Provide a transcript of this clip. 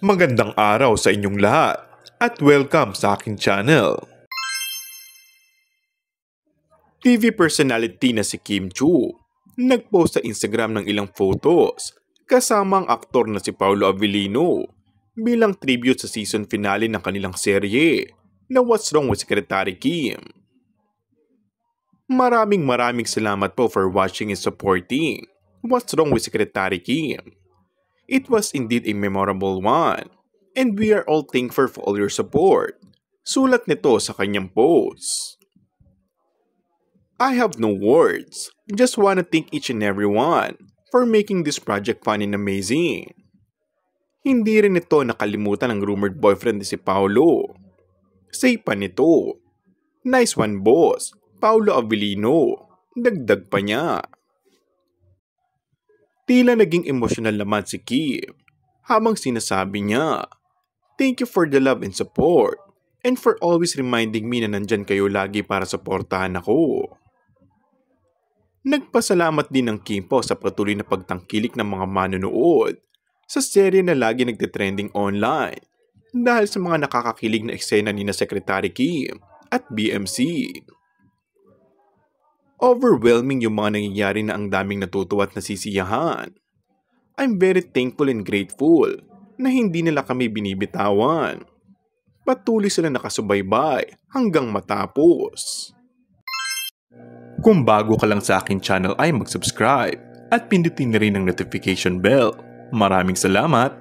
Magandang araw sa inyong lahat at welcome sa aking channel. TV personality na si Kim Chu nagpost sa Instagram ng ilang photos kasama ang aktor na si Paolo Avellino bilang tribute sa season finale ng kanilang serye na What's Wrong with Secretary Kim. Maraming salamat po for watching and supporting What's Wrong with Secretary Kim. It was indeed a memorable one, and we are all thankful for all your support. Sulat nito sa kanyang post. I have no words, just wanna thank each and everyone for making this project fun and amazing. Hindi rin ito nakalimutan ng rumored boyfriend ni si Paolo. Say pa nito, nice one boss, Paolo Avellino, dagdag pa niya. Tila naging emosyonal naman si Kim habang sinasabi niya, thank you for the love and support and for always reminding me na nandyan kayo lagi para suportahan ako. Nagpasalamat din ng Kim po sa patuloy na pagtangkilik ng mga manonood sa serye na lagi nagtitrending online dahil sa mga nakakakilig na eksena ni na Secretary Kim at BMC. Overwhelming yung mga nangyayari na ang daming natutuwa at nasisiyahan. I'm very thankful and grateful na hindi nila kami binibitawan. Patuloy sila nakasubaybay hanggang matapos. Kung bago ka lang sa akin channel ay mag-subscribe at pindutin na rin ang notification bell. Maraming salamat!